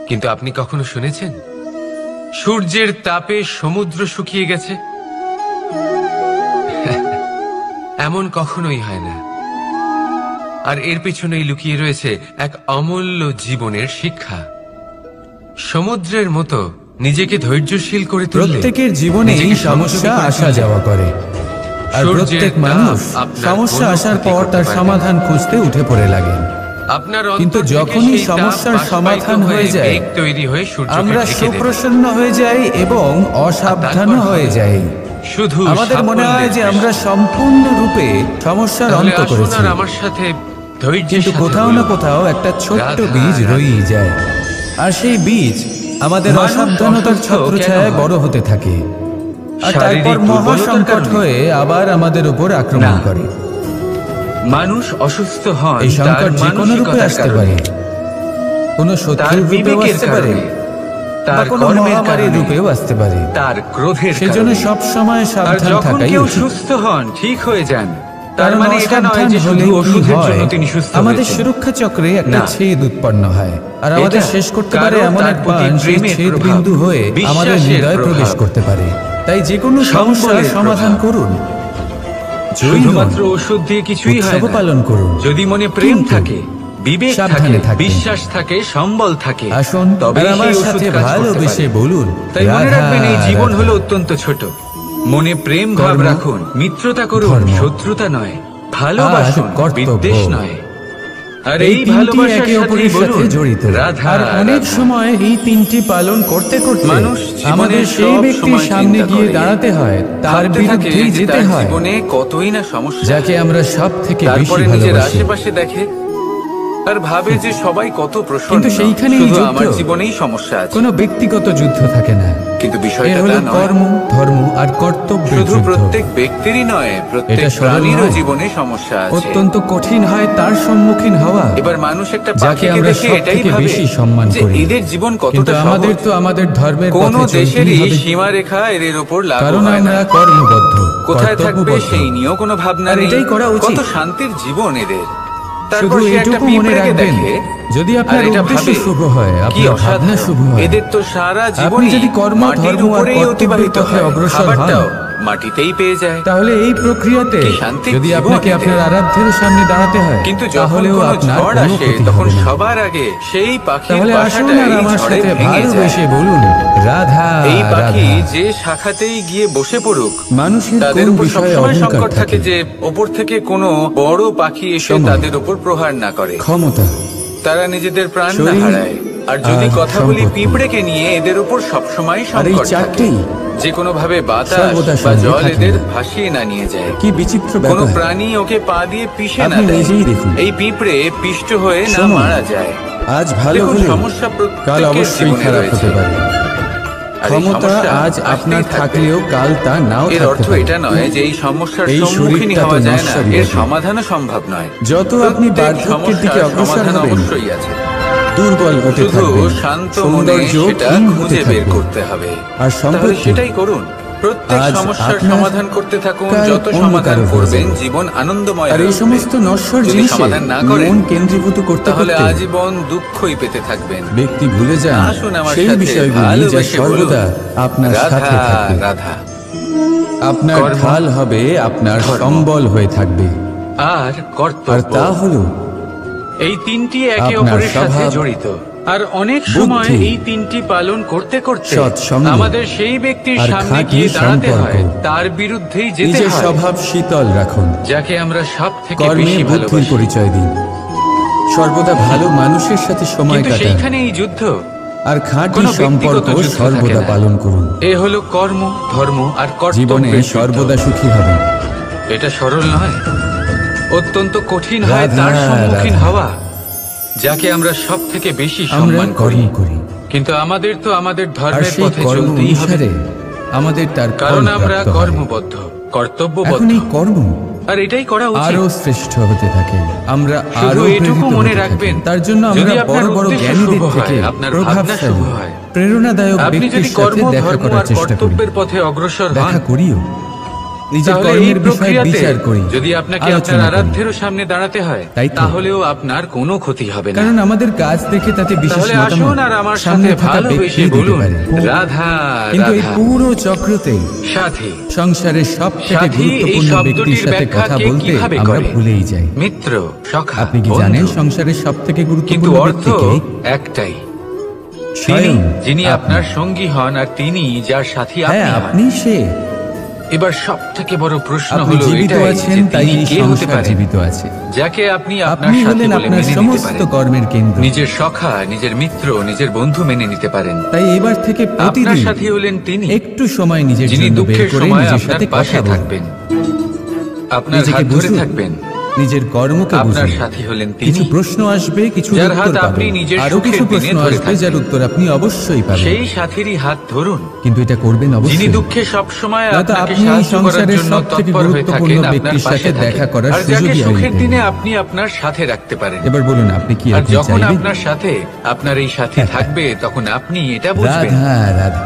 কিন্তু আপনি কখনো শুনেছেন সূর্যের তাপে সমুদ্র শুকিয়ে গেছে? এমন কখনোই হয় না। আর এর পেছনেই লুকিয়ে রয়েছে এক অমূল্য জীবনের শিক্ষা। সমুদ্রের মতো নিজেকে ধৈর্যশীল করে তুললে প্রত্যেকের জীবনে সমস্যা আসা যাওয়া করে, আর প্রত্যেক মানুষ সমস্যা আসার পর তার সমাধান খুঁজতে উঠে পড়ে লাগে। কিন্তু যখনই সমস্যার সমাধান হয়ে যায়, আমরা সুপ্রসন্ন হয়ে যাই এবং অসাবধানও হয়ে যাই। শুধু আমাদের মনে হয় যে আমরা সম্পূর্ণরূপে সমস্যার অন্ত করেছি, আমার সাথে কিন্তু কোথাও না কোথাও একটা ছোট্ট বীজ রয়েই যায়। আর সেই বীজ আমাদের অসাবধানতার ছত্রছায়ায় বড় হতে থাকে, আর তারপর মহাসংকট হয়ে আবার আমাদের উপর আক্রমণ করে। মানুষ অসুস্থ হয়, এই সংকট যে কোনো রূপে আসতে পারে, কোনো শত্রুর রূপেও আসতে পারে, তার কোনো মহামারীর রূপেও আসতে পারে, তার ক্রোধের। সেজন্য সব সময় সাবধান থাকাই উচিত। সুস্থ হন, ঠিক হয়ে যান, তার মানে এটা নয় যে শুধু ওষুধের জন্য তিনি সুস্থ আমাদের হয়েছেন। সুরক্ষা চক্রে একটা না। ছেদ উৎপন্ন হয় আর আমাদের এটা শেষ করতে পারে কারো এমন তার এক প্রতি বাণ সেই প্রেমের ছেদ প্রভাব, বিন্দু হয়ে আমাদের বিশ্বাসের হৃদয়ে প্রবেশ প্রভাব, করতে পারে। তাই যে কোনো সমস্যার সম্বলের সমাধান প্রভাব। করুন, জয়ী হন, শুধুমাত্র ওষুধ দিয়ে কিছুই হয় উৎসব না। পালন করুন। যদি মনে প্রেম কিন্তু থাকে, বিবেক থাকে, সাবধানে থাকবেন। বিশ্বাস থাকে, সম্বল থাকে, আসুন তবে আর আমার সেই ওষুধ সাথে কাজ করতে ভালোবেসে পারে। বলুন, তাই মনে রাধা, রাখবেন এই জীবন রাধা। হলো অত্যন্ত ছোট। মনে প্রেম ভাব কর্ম, রাখুন, মিত্রতা করুন, ধর্ম। শত্রুতা নয়, ভালোবাসুন, আর কর্তব্য। বিদ্বেষ নয়। আর এই এই তিনটি ভালোবাসার একে অপরের সাথেই সাথে বলুন, জড়িত রাধা, আর অনেক রাধা। সময় এই তিনটি পালন করতে করতে মানুষ জীবনে আমাদের সেই সব ব্যক্তির সময় সামনে চিন্তা গিয়ে করে। দাঁড়াতে হয়, তার ভাবতে থাকে বিরুদ্ধেই যে যেতে তার হয়, জীবনে কতই না সমস্যা, যাকে আমরা সব থেকে বেশি তারপরে নিজের ভালোবাসি। আশেপাশে দেখে আর ভাবে যে সবাই কত প্রসন্ন, কিন্তু সেইখানেই শুধু যুদ্ধ। আমার জীবনেই সমস্যা আছে। কোনো ব্যক্তিগত যুদ্ধ থাকে না, কিন্তু এ বিষয়টা হলো তা নয়। কর্ম, ধর্ম আর কর্তব্যের শুধু যুদ্ধ। প্রত্যেক ব্যক্তিরই নয়, প্রত্যেক এটা সরল প্রাণীরও নয়। জীবনে সমস্যা আছে। অত্যন্ত কঠিন হয় তার সম্মুখীন হওয়া। এবার মানুষ একটা যাকে পাখিকে আমরা দেখে সব এটাই থেকে ভাবে বেশি সম্মান যে করি। এদের জীবন কিন্তু কতটা আমাদের সহজ। তো আমাদের ধর্মের কোন পথে দেশেরই চলতেই হবে, সীমারেখা এদের উপর লাগু কারণ হয় না। আমরা কর্মবদ্ধ, কোথায় থাকবে কর্তব্যবদ্ধ। সেই নিয়েও কোনো ভাবনা আর নেই। এটাই করা উচিত। কত শান্তির জীবন এদের। শুধু তারপর সে একটা এইটুকু মনে পিঁপড়েকে রাখবেন, দেখে যদি আর আপনার এটা উদ্দেশ্য ভাবে, শুভ হয়, কি আপনার ভাবনা অসাধারণ। শুভ হয়, এদের তো সারা আপনি জীবনই যদি কর্ম, মাটির ধর্ম আর উপরেই কর্তব্যের অতিবাহিত পথে হয়। অগ্রসর হন, খাবারটাও মাটিতেই পেয়ে যায়। তাহলে এই প্রক্রিয়াতে কি শান্তির যদি জীবন আপনাকে এদের। আপনার আরাধ্যের সামনে দাঁড়াতে হয়, কিন্তু যখন তাহলেও কোনো আপনার ঝড় কোনো আসে ক্ষতি তখন হবে না। সবার আগে সেই পাখির তাহলে আসুন বাসাটাই আর আমার ঝড়ে সাথে ভেঙে যায়। ভালোবেসে বলুন, রাধা, এই পাখি রাধা। যে শাখাতেই গিয়ে বসে পড়ুক, মানুষের তাদের কোন উপর বিষয়ে সবসময় অহংকার সংকট থাকে থাকে? যে ওপর থেকে কোনো বড় পাখি এসে সময়, তাদের উপর প্রহার না করে। ক্ষমতা, তারা নিজেদের প্রাণ না শরীর হারায়। আর যদি আর কথা বলি সম্পত্তি। পিঁপড়েকে নিয়ে, এদের উপর সবসময় আর এই সংকট থাকে। চারটেই যে কোনো ভাবে বাতাস সর্বদা বা সঙ্গে জল থাকে এদের না। ভাসিয়ে না নিয়ে যায়। কি বিচিত্র কোনো ব্যাপার। প্রাণী ওকে পা দিয়ে পিষে না আপনি দেয়। নিজেই দেখুন। এই পিঁপড়ে পিষ্ট হয়ে না সময়। মারা যায়। আজ ভালো দেখুন, হলে সমস্যা কাল প্রত্যেকের অবশ্যই জীবনে খারাপ রয়েছে। হতে পারে। আর এই ক্ষমতা সমস্যা আজ আসতেই আপনার থাকবে। থাকলেও কাল তা নাও এর থাকতে অর্থ পারে। এটা নয় যে এই সমস্যার এই সম্মুখীন শরীরটা হওয়া তো যায় না, নশ্বরই এর বটে। সমাধানও সম্ভব নয়। যত আপনি প্রত্যেক বার্ধক্যের দিকে সমস্যার অগ্রসর সমাধান হবেন, অবশ্যই আছে। দুর্বল হতে শুধু থাকবেন, শান্ত মনে সৌন্দর্য সেটা ক্ষীণ হতে খুঁজে বের থাকবে। করতে হবে। আর তাহলে সম্পত্তি সেটাই করুন। প্রত্যেক আজ সমস্যার আপনার, সমাধান করতে থাকুন। কাল যত অন্য সমাধান কারো হয়ে করবেন যাবে। জীবন আনন্দময় আর হয়ে এই উঠবে। সমস্ত নশ্বর যদি জিনিসে সমাধান না করেন, মন কেন্দ্রীভূত করতে তাহলে করতে আজীবন দুঃখই পেতে থাকবেন। ব্যক্তি ভুলে যান আসুন আমার সেই সাথে বিষয়গুলি যা ভালোবেসে সর্বদা বলুন, আপনার রাধা, সাথে থাকবে। রাধা। আপনার কর্ম, ঢাল হবে আপনার ধর্ম, সম্বল হয়ে থাকবে। আর আর কর্তব্য। তা হলো এই তিনটি একে আপনার অপরের সাথে স্বভাব, জড়িত। আর অনেক সময় বুদ্ধি, এই তিনটি পালন করতে করতে সৎসঙ্গ, আমাদের সেই ব্যক্তির আর সামনে খাঁটি গিয়ে দাঁড়াতে সম্পর্ক। হয়, তার বিরুদ্ধেই যেতে নিজের হয়, স্বভাব শীতল রাখুন, যাকে আমরা সব থেকে কর্মে বেশি বুদ্ধির ভালোবাসি। পরিচয় দিন, সর্বদা ভালো মানুষের সাথে সময় কিন্তু কাটান, সেইখানে এই যুদ্ধ, আর খাঁটি কোনো সম্পর্ক ব্যক্তিগত যুদ্ধ থাকে সর্বদা না। পালন করুন। এ হলো কর্ম, ধর্ম আর জীবনে কর্তব্যের যুদ্ধ। সর্বদা সুখী হবেন। এটা সরল নয়, অত্যন্ত কঠিন হয় রাধা, তার সম্মুখীন রাধা। হওয়া, যাকে আমরা সব থেকে বেশি আমরা সম্মান করি। কর্ম করি, কিন্তু আমাদের তো আমাদের আর ধর্মের সেই পথে কর্ম চলতেই হবে, অনুসারে আমাদের তার কারণ ফল আমরা প্রাপ্ত হয়। কর্মবদ্ধ, কর্তব্যবদ্ধ। এখন এই কর্ম আর এটাই করা উচিত। আরো শ্রেষ্ঠ হতে থাকে, আমরা শুধু আরো এটুকু প্রেরিত মনে হতে থাকি। রাখবেন, তার জন্য যদি আমরা আপনার বড় বড় উদ্দেশ্য জ্ঞানীদের শুভ হয়, থেকে আপনার ভাবনা শুভ প্রভাবশালী, হয়, প্রেরণাদায়ক আপনি ব্যক্তির যদি সাথে কর্ম, দেখা ধর্ম করার আর চেষ্টা করি, কর্তব্যের পথে অগ্রসর হন, দেখা করিও, নিজের তাহলে এই কর্মের বিষয়ে প্রক্রিয়াতে বিচার করি, যদি আপনাকে আলোচনা আপনার করি। আরাধ্যেরও সামনে দাঁড়াতে হয়, তাই তো। তাহলেও আপনার কোনো ক্ষতি হবে না। কারণ আমাদের কাজ দেখে তাতে বিশেষ তাহলে আসুন মতামত আর আমার সামনে সাথে থাকা ভালোবেসে ব্যক্তি দিতে বলুন, পারে। রাধা, কিন্তু এই রাধা। পুরো চক্রতে সাথী, সংসারের সব থেকে সাথী এই গুরুত্বপূর্ণ ব্যক্তির শব্দটির সাথে ব্যাখ্যা কথা কে বলতে কিভাবে আমরা করে? ভুলেই যাই। মিত্র, সখা, আপনি কি বন্ধু। জানেন সংসারের সব থেকে কিন্তু গুরুত্বপূর্ণ অর্থ ব্যক্তিকে? একটাই, তিনি স্বয়ং যিনি আপনি। আপনার সঙ্গী হন আর তিনি যার সাথী হ্যাঁ, আপনি হন। আপনি সে। এবার সব থেকে বড় প্রশ্ন আপনি হলো জীবিত এটাই আছেন, যে তাই তিনি এই কে হতে সংসার পারেন, জীবিত আছে। যাকে আপনি আপনার আপনি সাথী হলেন বলে আপনার মেনে নিতে সমস্ত পারেন, কর্মের কেন্দ্র। নিজের সখা, নিজের মিত্র, নিজের বন্ধু মেনে নিতে পারেন। তাই এবার থেকে আপনার প্রতিদিন সাথী হলেন তিনি, একটু সময় নিজের যিনি জন্য বের দুঃখের করে সময় নিজের আপনার সাথে পাশে কথা বলুন, থাকবেন, আপনার নিজেকে হাত ধরে বুঝুন, থাকবেন। নিজের কর্মকে আপনার বুঝুন। সাথী হলেন কিছু তিনি, প্রশ্ন আসবে, কিছু যার উত্তর হাত আপনি পাবেন, নিজের আরো সুখের কিছু দিনে প্রশ্ন ধরে আসবে যার থাকবেন। উত্তর আপনি অবশ্যই পাবেন। সেই সাথীরই হাত ধরুন, কিন্তু এটা করবেন যিনি অবশ্যই। দুঃখে সব সময় নয়তো আপনাকে আপনি এই সাহায্য করার সংসারের জন্য সব থেকে তৎপর হয়ে গুরুত্বপূর্ণ থাকেন, আপনার ব্যক্তির পাশে সাথে দেখা থাকেন, করার আর যাকে সুযোগই সুখের হারিয়ে দিনে ফেলবেন। আপনি আপনার সাথে রাখতে পারেন। এবার বলুন আপনি কি আর আপনি যখন চাইবেন? আপনার সাথে আপনার এই সাথী থাকবে, তখন আপনি এটা বুঝবেন রাধা, রাধা।